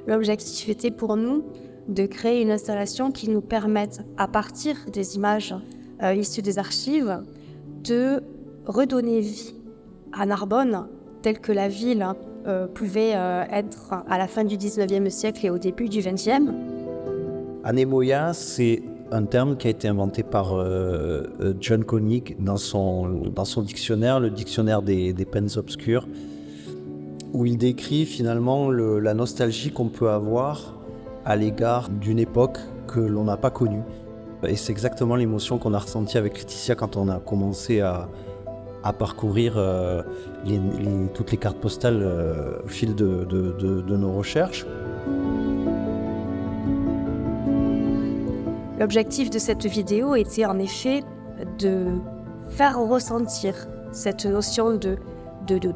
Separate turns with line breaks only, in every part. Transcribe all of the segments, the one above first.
L'objectif était pour nous de créer une installation qui nous permette, à partir des images issues des archives, de redonner vie à Narbonne, telle que la ville pouvait être à la fin du 19e siècle et au début du 20e.
Anémoïa, c'est un terme qui a été inventé par John Koenig dans son dictionnaire, le dictionnaire des peines obscures, où il décrit finalement la nostalgie qu'on peut avoir à l'égard d'une époque que l'on n'a pas connue. Et c'est exactement l'émotion qu'on a ressentie avec Laetitia quand on a commencé à parcourir toutes les cartes postales au fil de nos recherches.
L'objectif de cette vidéo était en effet de faire ressentir cette notion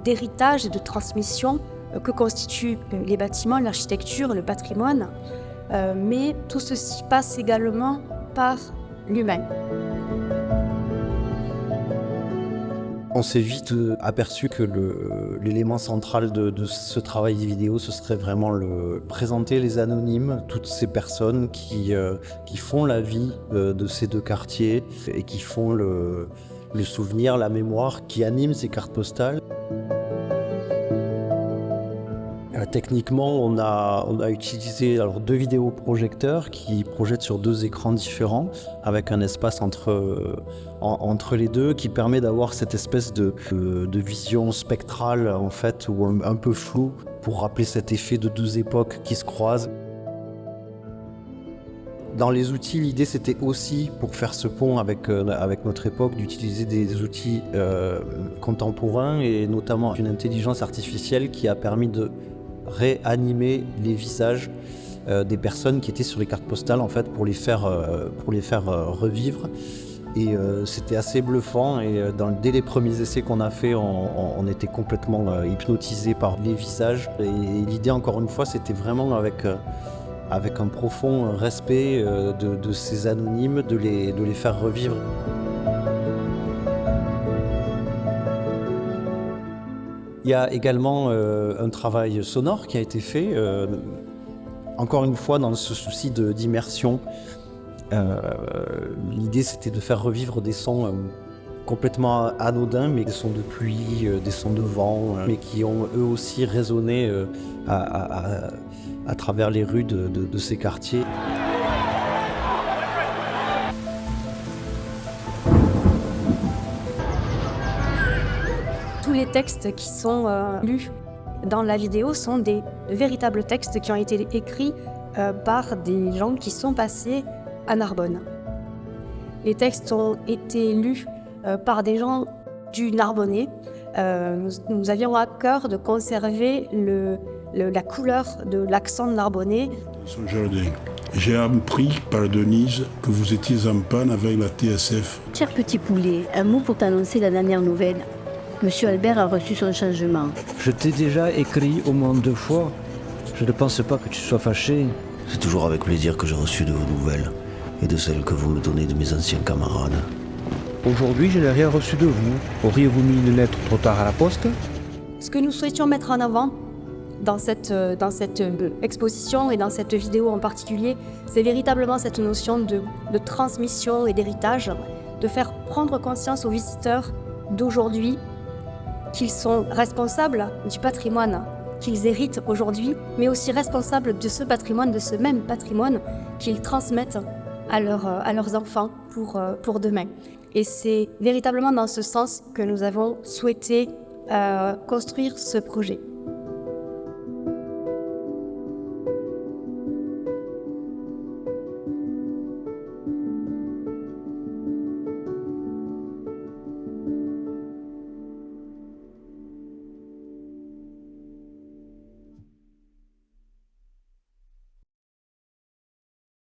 d'héritage et de transmission que constituent les bâtiments, l'architecture, le patrimoine, mais tout ceci passe également par l'humain.
On s'est vite aperçu que l'élément central de ce travail vidéo, ce serait vraiment présenter les anonymes, toutes ces personnes qui font la vie de ces deux quartiers et qui font le souvenir, la mémoire, qui animent ces cartes postales. Techniquement, on a utilisé deux vidéoprojecteurs qui projettent sur deux écrans différents avec un espace entre les deux qui permet d'avoir cette espèce de vision spectrale en fait, ou un peu floue pour rappeler cet effet de deux époques qui se croisent. Dans les outils, l'idée c'était aussi, pour faire ce pont avec notre époque, d'utiliser des outils contemporains et notamment une intelligence artificielle qui a permis de réanimer les visages des personnes qui étaient sur les cartes postales en fait, pour les faire revivre. Et c'était assez bluffant et dès les premiers essais qu'on a fait, on était complètement hypnotisés par les visages. Et l'idée encore une fois c'était vraiment avec un profond respect de ces anonymes, de les faire revivre. Il y a également un travail sonore qui a été fait, encore une fois dans ce souci d'immersion. L'idée c'était de faire revivre des sons complètement anodins, mais des sons de pluie, des sons de vent, mais qui ont eux aussi résonné à travers les rues de ces quartiers.
Tous les textes qui sont lus dans la vidéo sont de véritables textes qui ont été écrits par des gens qui sont passés à Narbonne. Les textes ont été lus par des gens du Narbonnais. Nous avions à cœur de conserver la couleur de l'accent narbonnais.
Son jardin. J'ai appris par Denise que vous étiez en panne avec la TSF.
Cher petit poulet, un mot pour t'annoncer la dernière nouvelle. Monsieur Albert a reçu son changement.
Je t'ai déjà écrit au moins 2 fois. Je ne pense pas que tu sois fâché.
C'est toujours avec plaisir que j'ai reçu de vos nouvelles et de celles que vous me donnez de mes anciens camarades.
Aujourd'hui, je n'ai rien reçu de vous. Auriez-vous mis une lettre trop tard à la poste?
Ce que nous souhaitions mettre en avant dans cette exposition et dans cette vidéo en particulier, c'est véritablement cette notion de transmission et d'héritage, de faire prendre conscience aux visiteurs d'aujourd'hui qu'ils sont responsables du patrimoine qu'ils héritent aujourd'hui, mais aussi responsables de ce patrimoine, de ce même patrimoine qu'ils transmettent à leurs enfants pour demain. Et c'est véritablement dans ce sens que nous avons souhaité construire ce projet.